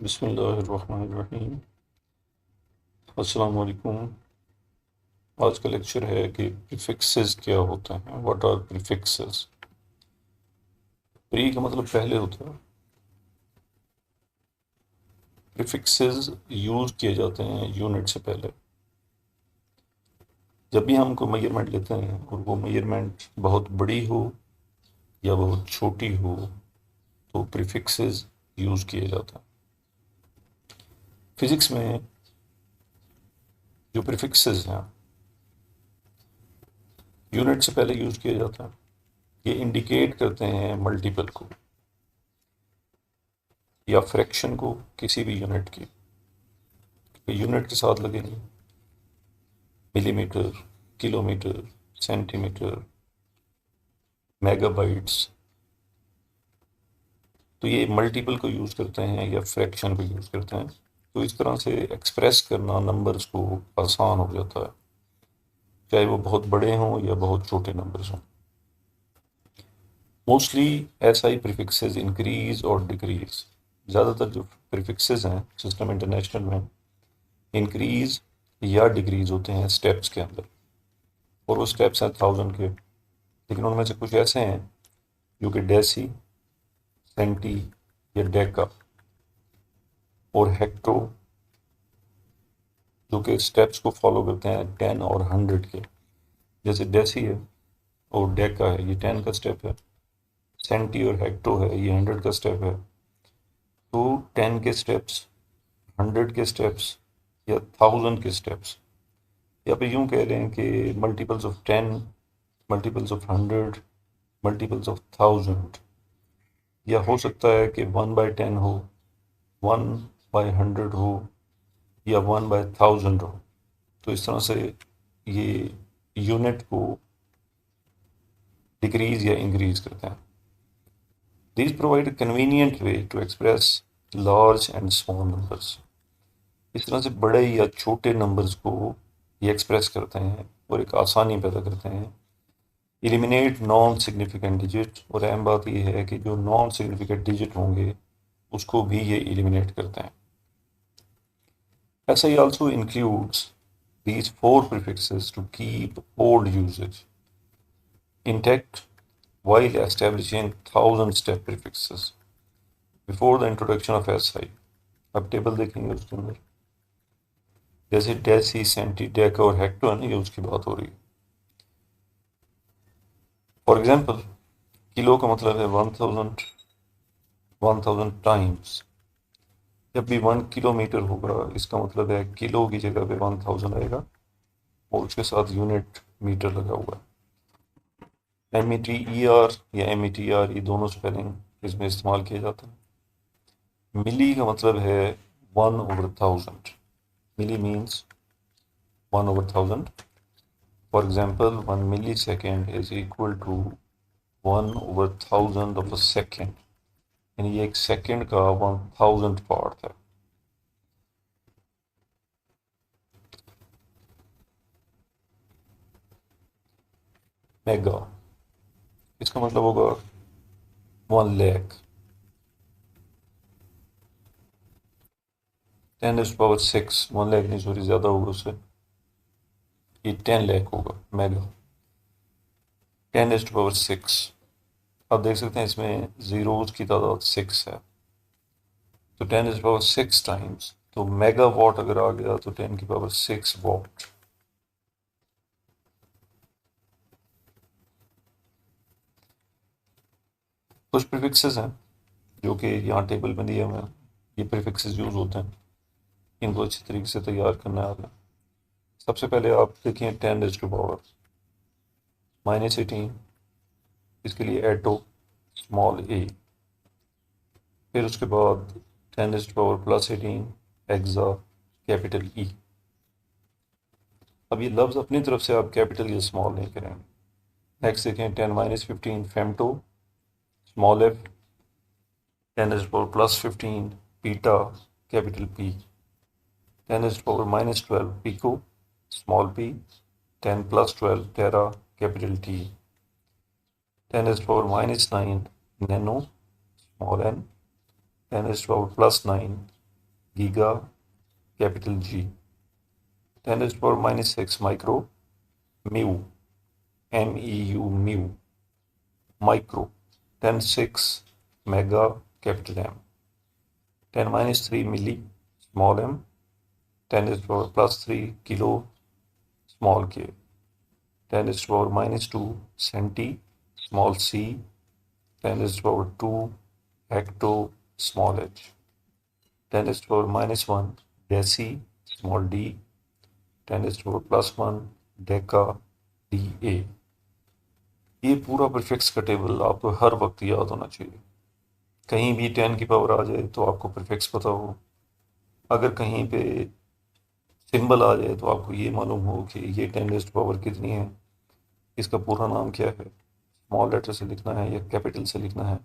बिस्मिल्लाहिर्रहमानिर्रहीम। अस्सलाम वालेकुम। आज का लेक्चर है कि प्रीफिक्सेस क्या होते हैं। What are prefixes. प्री का मतलब पहले होता है। प्रीफिक्सेस यूज किए जाते हैं यूनिट से पहले। जब भी हम कोई मेजरमेंट लेते हैं और वो मेजरमेंट बहुत बड़ी हो या बहुत छोटी हो तो प्रीफिक्सेस यूज किए जाते हैं। फिजिक्स में जो प्रीफिक्सेस हैं यूनिट से पहले यूज किए जाते हैं। ये इंडिकेट करते हैं मल्टीपल को या फ्रैक्शन को किसी भी यूनिट की। यूनिट के साथ लगेंगे मिलीमीटर, किलोमीटर, सेंटीमीटर, मेगाबाइट्स। तो ये मल्टीपल को यूज़ करते हैं या फ्रैक्शन को यूज़ करते हैं। तो इस तरह से एक्सप्रेस करना नंबर्स को आसान हो जाता है, चाहे वो बहुत बड़े हों या बहुत छोटे नंबर्स हों। मोस्टली एसआई प्रीफिक्सेस इंक्रीज और डिक्रीज। ज़्यादातर जो प्रीफिक्सेस हैं सिस्टम इंटरनेशनल में इंक्रीज या डिक्रीज होते हैं स्टेप्स के अंदर, और वो स्टेप्स हैं 1000 के। लेकिन उनमें से कुछ ऐसे हैं जो कि डेसी, सेंटी या डेका और हेक्टो जो कि स्टेप्स को फॉलो करते हैं 10 और 100 के। जैसे डेसी है और डेका है, ये 10 का स्टेप है। सेंटी और हेक्टो है, ये 100 का स्टेप है। तो 10 के स्टेप्स, 100 के स्टेप्स या 1000 के स्टेप्स, या फिर यूं कह रहे हैं कि multiples of 10, multiples of 100, multiples of 1000। या हो सकता है कि 1/10 हो, 1/100 हो या 1/1000 हो। तो इस तरह से ये यूनिट को डिक्रीज या इंक्रीज करते हैं। These provide a convenient way to express large and small numbers. इस तरह से बड़े या छोटे नंबर्स को ये एक्सप्रेस करते हैं और एक आसानी पैदा करते हैं। एलिमिनेट नॉन सिग्निफिकेंट डिजिट, और अहम बात यह है कि जो नॉन सिग्निफिकेंट डिजिट होंगे उसको भी ये एलिमिनेट करते हैं। SI also includes these four prefixes to keep old usage intact while establishing 1000-step prefixes before the introduction of SI। अब टेबल देखेंगे उसके अंदर, जैसे डेसी, सेंटी, डेका और हेक्टो है ना, ये उसकी बात हो रही है। फॉर एग्जाम्पल किलो का मतलब है 1000, 1000 टाइम्स। जब भी 1 किलोमीटर होगा इसका मतलब है किलो की जगह पे 1000 आएगा और उसके साथ यूनिट मीटर लगा हुआ है। METER या METR ये दोनों स्पेलिंग इसमें इस्तेमाल किया जाता है। मिली का मतलब है 1/1000। Milli means 1/1000। For example 1 millisecond is equal to 1/1000 of a second, यानी ये एक सेकेंड का 1000 पार्ट है। मेगा, इसका मतलब होगा 1 लाख। 10⁶, 1 लाख नहीं, सॉरी ज़्यादा होगा उससे, ये 10 लाख होगा मेगा। 10⁶। आप देख सकते हैं इसमें ज़ीरोज़ की तादाद 6 है, तो 10⁶ टाइम्स, तो मेगा वॉट अगर आ गया तो 10⁶ वॉट। कुछ प्रीफिक्सेस हैं जो कि यहाँ टेबल में दिए हुए हैं। ये प्रीफिक्सेस यूज़ होते हैं, इनको अच्छी तरीके से तैयार करना है आपने। सबसे पहले आप देखिए 10⁻⁻18, इसके लिए एटो स्मॉल ए। फिर उसके बाद 10⁻+18 एक्सा कैपिटल ई। अब ये लफ्ज़ अपनी तरफ से आप कैपिटल या स्मॉल नहीं करेंगे। नेक्स्ट देखें 10⁻15 femto small F. 10⁻+15 peta capital P. 10⁻⁻12 pico small P. 10+12 tera capital T. 10⁻⁻9 nano small N. 10⁻+9 giga capital G, 10⁻⁻6 micro, mu, MEU, mu, micro, 10⁶ mega capital M, 10⁻³ milli, small m, 10⁻+3 kilo, small k, 10⁻⁻2 centi, small c, 10⁻² hecto, small h, 10⁻⁻1 deci, small d, 10⁻+1 deka, DA। ये पूरा prefix का table आपको हर वक्त याद होना चाहिए। कहीं भी 10 की पावर आ जाए तो आपको प्रीफिक्स पता हो, अगर कहीं पे सिंबल आ जाए तो आपको ये मालूम हो कि ये 10 रेज़्ड पावर कितनी है, इसका पूरा नाम क्या है, स्मॉल लेटर से लिखना है या कैपिटल से लिखना है,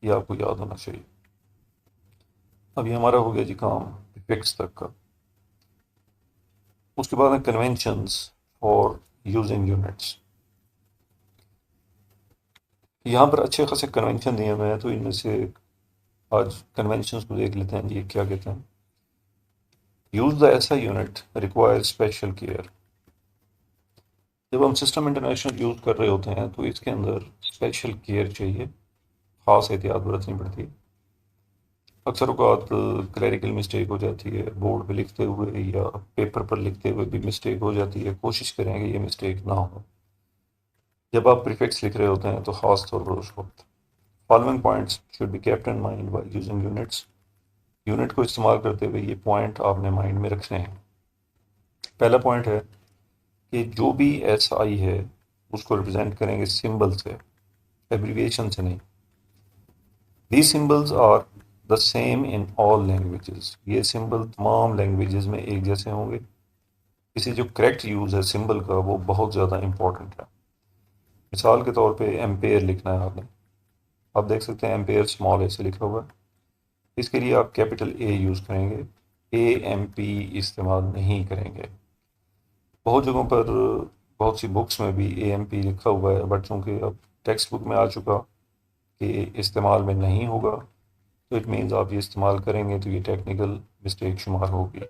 ये आपको याद होना चाहिए। अभी हमारा हो गया जी काम प्रीफिक्स तक का। उसके बाद है कन्वेंशंस फॉर यूजिंग यूनिट्स। यहाँ पर अच्छे खासे कन्वेंशन दिए हुए हैं, तो इनमें से आज कन्वेंशंस को देख लेते हैं जी, क्या कहते हैं। यूज द ऐसा यूनिट रिक्वायर स्पेशल केयर। जब हम सिस्टम इंटरनेशनल यूज़ कर रहे होते हैं तो इसके अंदर स्पेशल केयर चाहिए, ख़ास एहतियात बरतनी पड़ती है। अक्सर औक़ात क्लैरिकल मिस्टेक हो जाती है, बोर्ड पे लिखते हुए या पेपर पर लिखते हुए भी मिस्टेक हो जाती है। कोशिश करें कि ये मिस्टेक ना हो जब आप प्रीफिक्स लिख रहे होते हैं, तो ख़ास तौर पर उस वक्त following points should be kept in mind while using units. Unit को इस्तेमाल करते हुए ये पॉइंट आपने माइंड में रखने हैं। पहला पॉइंट है कि जो भी SI है उसको रिप्रेजेंट करेंगे सिंबल से, एब्रीविएशन से नहीं। These symbols are the same in all languages। ये सिंबल तमाम लैंग्वेजेस में एक जैसे होंगे। इसे जो करेक्ट यूज़ है सिंबल का वो बहुत ज़्यादा इम्पॉर्टेंट है। मिसाल के तौर पे एम्पेयर लिखना है आपने, आप देख सकते हैं एम्पेयर स्मॉल ए से लिखा हुआ है। इसके लिए आप कैपिटल A यूज़ करेंगे, AMP इस्तेमाल नहीं करेंगे। बहुत जगहों पर बहुत सी बुक्स में भी AMP लिखा हुआ है, बट चूँकि अब टेक्स्ट बुक में आ चुका कि इस्तेमाल में नहीं होगा, तो इट मीन्स आप ये इस्तेमाल करेंगे तो ये टेक्निकल मिस्टेक शुमार होगी।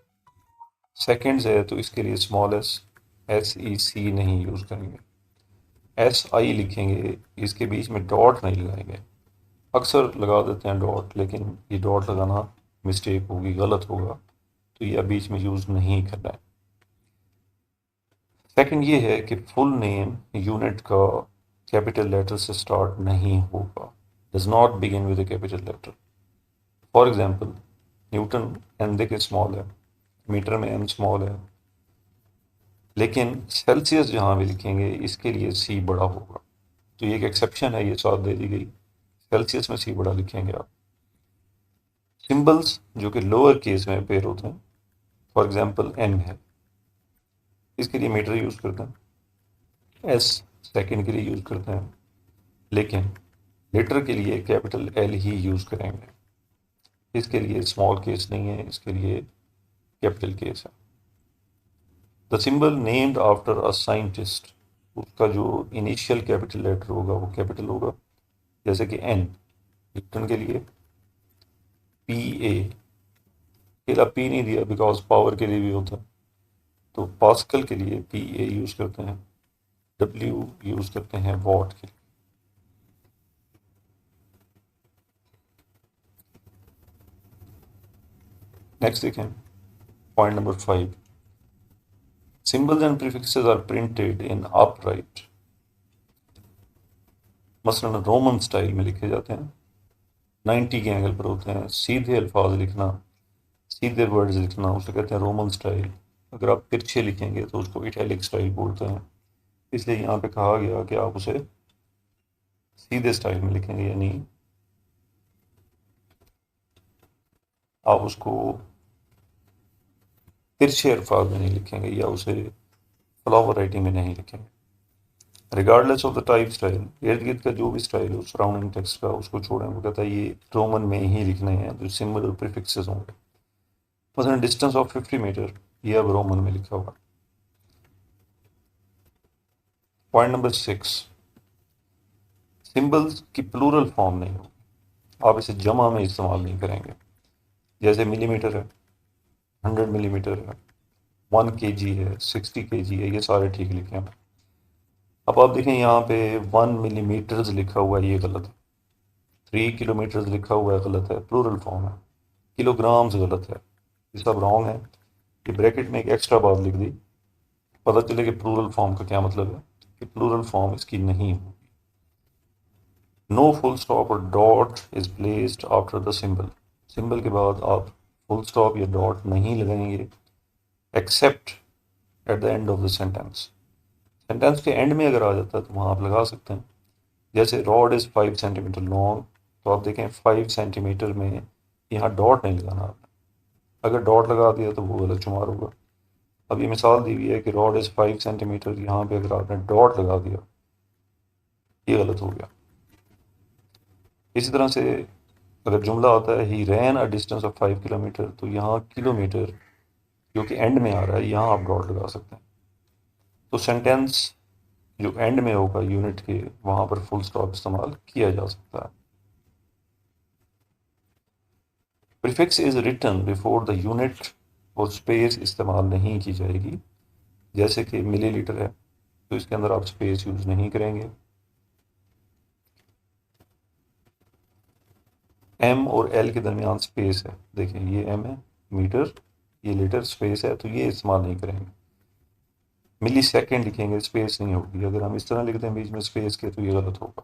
सेकेंड्स है तो इसके लिए स्मॉल SEC नहीं यूज़ करेंगे, SI लिखेंगे, इसके बीच में डॉट नहीं लगाएंगे। अक्सर लगा देते हैं डॉट, लेकिन ये डॉट लगाना मिस्टेक होगी, गलत होगा, तो ये बीच में यूज़ नहीं करना है। सेकंड ये है कि फुल नेम यूनिट का कैपिटल लेटर से स्टार्ट नहीं होगा, does not begin with a capital letter. For example newton n देखिए स्मॉल है, मीटर में m स्मॉल है, लेकिन सेल्सियस जहाँ भी लिखेंगे इसके लिए C बड़ा होगा। तो ये एक एक्सेप्शन है, ये साथ दे दी गई, सेल्सियस में C बड़ा लिखेंगे आप। सिंबल्स जो कि लोअर केस में अपेयर होते हैं, फॉर एग्जांपल m है, इसके लिए मीटर यूज़ करते हैं। S सेकंड के लिए यूज़ करते हैं, लेकिन लीटर के लिए कैपिटल L ही यूज़ करेंगे। इसके लिए स्मॉल केस नहीं है, इसके लिए कैपिटल केस है। The symbol named after a scientist, उसका जो इनिशियल कैपिटल लेटर होगा वो कैपिटल होगा, जैसे कि N न्यूटन के लिए PA, केला P नहीं दिया बिकॉज पावर के लिए भी होता है, तो पास्कल के लिए PA यूज़ करते हैं, W यूज़ करते हैं वॉट के लिए। नेक्स्ट देखें point number 5, symbols and prefixes are printed in upright. मसलन रोमन स्टाइल में लिखे जाते हैं, 90 के एंगल पर होते हैं। सीधे अल्फाज लिखना, सीधे वर्ड्स लिखना, उसे कहते हैं रोमन स्टाइल। अगर आप तिरछे लिखेंगे तो उसको इटैलिक स्टाइल बोलते हैं। इसलिए यहाँ पे कहा गया कि आप उसे सीधे स्टाइल में लिखेंगे, यानी आप उसको तिरछे अल्फाज में नहीं लिखेंगे या उसे फ्लावर राइटिंग में नहीं लिखेंगे। Regardless of the type style, इर्द गिर्द का जो भी स्टाइल हो सराउंडिंग टेक्स्ट का, उसको छोड़ें। वो कहता है ये रोमन में ही लिखने हैं, जो सिंबल और प्रीफिक्सेस होंगे। मसलन डिस्टेंस ऑफ 50 मीटर, ये अब रोमन में लिखा हुआ। पॉइंट नंबर 6, सिंबल्स की प्लूरल फॉर्म नहीं होगी, आप इसे जमा में इस्तेमाल नहीं करेंगे। जैसे मिलीमीटर है, 100 मिलीमीटर है, 1 kg है, 60 kg है, ये सारे ठीक लिखे हैं। अब आप देखें यहाँ पे 1 मिलीमीटर्स लिखा हुआ है, ये गलत है। 3 किलोमीटर्स लिखा हुआ है, गलत है, प्लूरल फॉर्म है। किलोग्राम्स गलत है, ये सब रॉन्ग है। ये ब्रैकेट में एक एक्स्ट्रा बात लिख दी, पता चले कि प्लूरल फॉर्म का क्या मतलब है, कि प्लूरल फॉर्म इसकी नहीं होगी। नो फुल स्टॉप और dot is placed after the symbol. Symbol के बाद आप फुल स्टॉप या डॉट नहीं लगाएंगे accept at the end of the sentence. Sentence के एंड में अगर आ जाता है तो वहाँ आप लगा सकते हैं। जैसे रॉड इज़ 5 सेंटीमीटर लॉन्ग, तो आप देखें 5 सेंटीमीटर में यहाँ डॉट नहीं लगाना आपने। अगर डॉट लगा दिया तो वो गलत शुमार होगा। अब ये मिसाल दी हुई है कि रॉड इज़ 5 सेंटीमीटर, यहाँ पे अगर आपने डॉट लगा दिया, ये गलत हो गया। इसी तरह से अगर जुमला आता है ही रैन अ डिस्टेंस ऑफ 5 किलोमीटर, तो यहाँ किलोमीटर जो कि एंड में आ रहा है, यहाँ आप डॉट लगा सकते हैं। तो सेंटेंस जो एंड में होगा यूनिट के, वहाँ पर फुल स्टॉप इस्तेमाल किया जा सकता है। Prefix is written before the unit, और स्पेस इस्तेमाल नहीं की जाएगी। जैसे कि मिलीलीटर है तो इसके अंदर आप स्पेस यूज़ नहीं करेंगे। एम और एल के दरमियान स्पेस है, देखें ये एम है, मीटर, ये लीटर, स्पेस है, तो ये इस्तेमाल नहीं करेंगे। मिली सेकेंड लिखेंगे, स्पेस नहीं होगी। अगर हम इस तरह लिखते हैं बीच में स्पेस के, तो ये गलत होगा।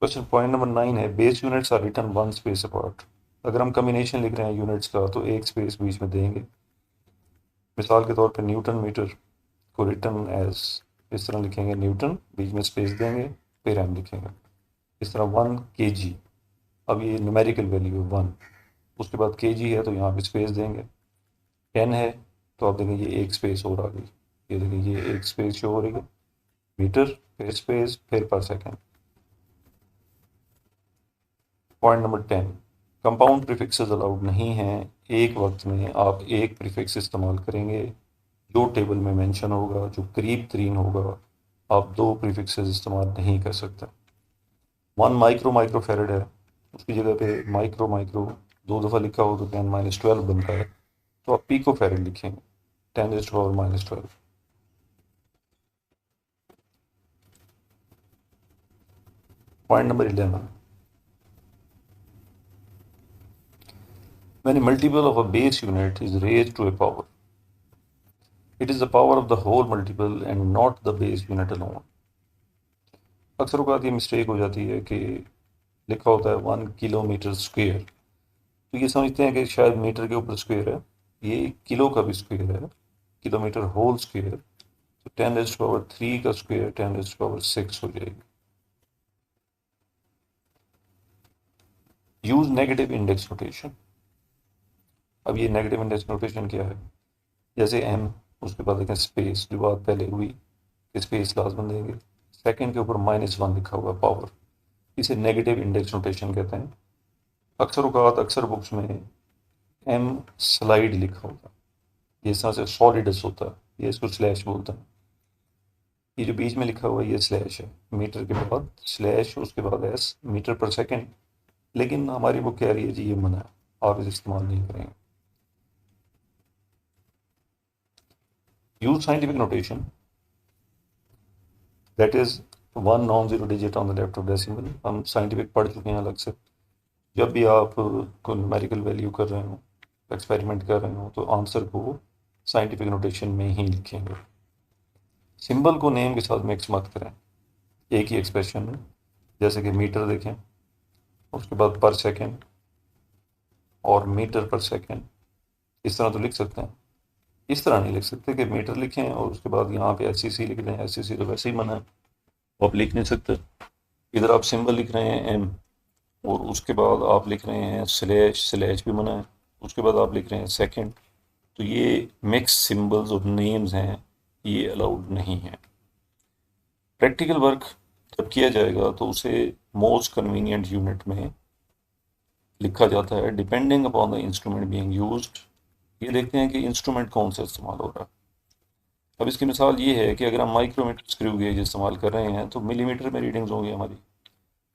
क्वेश्चन पॉइंट नंबर 9 है, base units are written 1 space apart. अगर हम कम्बिनेशन लिख रहे हैं यूनिट्स का तो एक स्पेस बीच में देंगे। मिसाल के तौर पर न्यूटन मीटर को रिटन एज इस तरह लिखेंगे, न्यूटन, बीच में स्पेस देंगे, फिर एम लिखेंगे। इस तरह 1 kg, अब ये न्यूमेरिकल वैल्यू है 1, उसके बाद kg है तो यहाँ पे स्पेस देंगे। 10 है तो आप देखें ये एक स्पेस और आ गई, ये देखें ये एक स्पेस शो हो रही है, मीटर, फिर स्पेस, फिर पर second. Point number 10, compound prefixes allowed नहीं हैं। एक वक्त में आप एक प्रीफिक्स इस्तेमाल करेंगे जो टेबल में मेंशन होगा, जो करीब तरीन होगा। आप दो प्रीफिक्सेस इस्तेमाल नहीं कर सकते। 1 माइक्रो फेरेड है, उसकी जगह पे माइक्रो माइक्रो दो दफ़ा लिखा हो तो 10 - 12 बनता है, तो आप पिको फेरेड लिखेंगे, 10⁻⁻12। Point number 11, when a multiple of a base unit is raised to a power, it is the power of the whole multiple and not the base unit alone। अक्सर औकात ये मिस्टेक हो जाती है कि लिखा होता है 1 किलोमीटर स्क्वेयर, तो ये समझते हैं कि शायद मीटर के ऊपर स्क्वेयर है, ये किलो का भी स्क्वेयर है, किलोमीटर होल स्क्वेयर, तो 10⁻³ का स्क्वेयर 10⁻6 हो जाएगी। Use negative index notation. अब ये नेगेटिव इंडेक्स नोटेशन क्या है? जैसे एम, उसके बाद देखें स्पेस, जो बात पहले हुई कि स्पेस लाजमन देंगे, सेकंड के ऊपर -1 लिखा हुआ पावर, इसे नेगेटिव इंडेक्स नोटेशन कहते हैं। अक्सर औकात अक्सर बुक्स में एम स्लाइड लिखा होता है, ये इस तरह से सॉलिडस होता है, ये इसको स्लैश बोलते हैं। ये जो बीच में लिखा हुआ है ये स्लैश है, मीटर के बाद स्लैश, उसके बाद एस, मीटर पर सेकंड। लेकिन हमारी बुक कह रही है जी ये मना है, आप इसे इस्तेमाल नहीं करेंगे। Use scientific notation, that is 1 non-zero digit on the left of decimal. हम साइंटिफिक पढ़ चुके हैं अलग से। जब भी आप कोई न्यूमेरिकल वैल्यू कर रहे हो, एक्सपेरिमेंट कर रहे हो, तो आंसर को साइंटिफिक नोटेशन में ही लिखेंगे। सिंबल को नेम के साथ मिक्स मत करें एक ही एक्सप्रेशन में। जैसे कि मीटर देखें, उसके बाद पर सेकेंड और मीटर पर सेकेंड, इस तरह तो लिख सकते हैं। इस तरह नहीं लिख सकते कि मीटर लिखें और उसके बाद यहाँ पे SCC लिख दें, SCC तो वैसे ही मना है, वो आप लिख नहीं सकते। इधर आप सिंबल लिख रहे हैं एम, और उसके बाद आप लिख रहे हैं स्लैश, स्लैश भी मना है, उसके बाद आप लिख रहे हैं सेकेंड, तो ये मिक्स सिंबल्स और नेम्स हैं, ये अलाउड नहीं है। प्रैक्टिकल वर्क जब किया जाएगा तो उसे मोस्ट कन्वीनियंट यूनिट में लिखा जाता है depending upon the instrument being used. ये देखते हैं कि इंस्ट्रूमेंट कौन सा इस्तेमाल हो रहा है। अब इसकी मिसाल ये है कि अगर हम माइक्रोमीटर स्क्रू गेज इस्तेमाल कर रहे हैं तो मिलीमीटर में रीडिंग्स होंगी हमारी,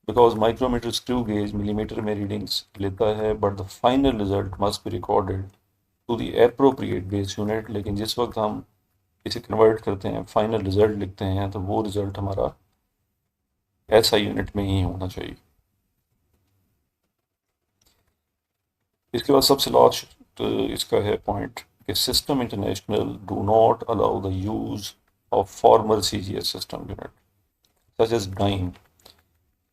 because micrometer screw gauge millimetre में रीडिंग्स लेता है, but the final result must be recorded to the appropriate base unit. लेकिन जिस वक्त हम इसे कन्वर्ट करते हैं, फाइनल रिजल्ट लिखते हैं, तो वो रिजल्ट हमारा ऐसा यूनिट में ही होना चाहिए। इसके बाद सबसे लास्ट इसका है पॉइंट कि system international do not allow the use of formal CGS system unit such as dyne.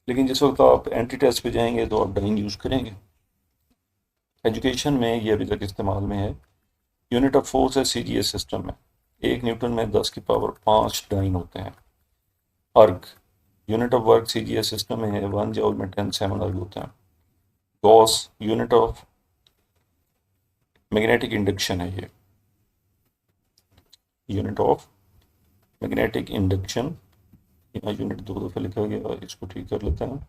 लेकिन जिस वक्त आप एंटी टेस्ट पे जाएंगे तो आप डाइन यूज़ करेंगे। एजुकेशन में ये अभी तक इस्तेमाल में है। यूनिट ऑफ फोर्स है CGS सिस्टम में, 1 न्यूटन में 10⁵ डाइन होते हैं। Erg, unit of work CGS system में है, 1 जॉल में 10⁷ अर्ग होते हैं। Gauss, unit of magnetic induction है ये, यूनिट ऑफ मैग्नेटिक इंडक्शन। यहाँ यूनिट 2 दफ़े लिखा गया, इसको ठीक कर लेते हैं।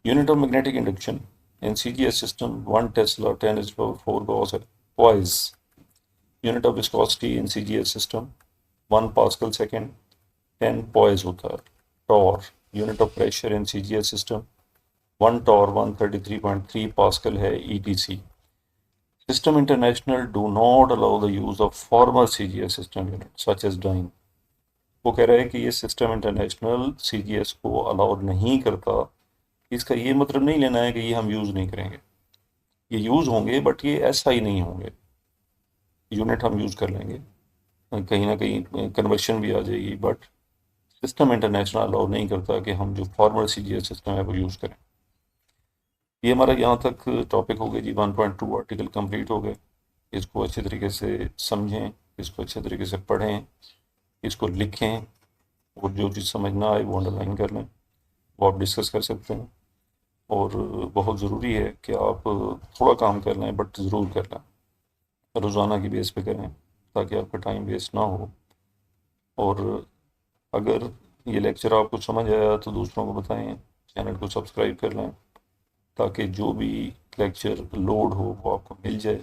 Unit of magnetic induction in CGS system 1 tesla 10⁴ gauss है। Poise, unit of viscosity in CGS system 1 pascal second, 10 poise होता है। Torr, unit of pressure in CGS system 1 torr 133.3 pascal है, ETC। System international do not allow the use of formal CGS system unit such as dyne. वो कह रहा है कि ये system international CGS को अलाउ नहीं करता। इसका ये मतलब नहीं लेना है कि ये हम यूज़ नहीं करेंगे, ये यूज़ होंगे, बट ये ऐसा ही नहीं होंगे। यूनिट हम यूज़ कर लेंगे, कहीं ना कहीं कन्वर्शन भी आ जाएगी, बट सिस्टम इंटरनेशनल अलाउ नहीं करता कि हम जो फॉर्मल CGS सिस्टम है वो यूज़ करें। ये हमारा यहाँ तक टॉपिक हो गया जी। 1.2 आर्टिकल कंप्लीट हो गए। इसको अच्छे तरीके से समझें, इसको अच्छे तरीके से पढ़ें, इसको लिखें, और जो चीज़ समझ ना आए वो अंडरलाइन कर लें, वो आप डिस्कस कर सकते हैं। और बहुत ज़रूरी है कि आप थोड़ा काम कर लें, बट ज़रूर कर लें, रोज़ाना की बेस पे करें, ताकि आपका टाइम वेस्ट ना हो। और अगर ये लेक्चर आपको समझ आया तो दूसरों को बताएं, चैनल को सब्सक्राइब कर लें, ताकि जो भी लेक्चर लोड हो वो आपको मिल जाए।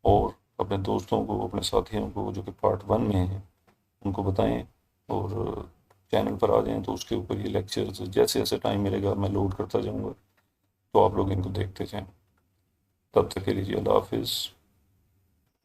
और अपने दोस्तों को, अपने साथियों को जो कि पार्ट 1 में हैं, उनको बताएं, और चैनल पर आ जाएं तो उसके ऊपर ये लेक्चर्स जैसे जैसे टाइम मिलेगा मैं लोड करता जाऊंगा, तो आप लोग इनको देखते जाएं। तब तक के लिए जी, अल्लाह हाफिज़।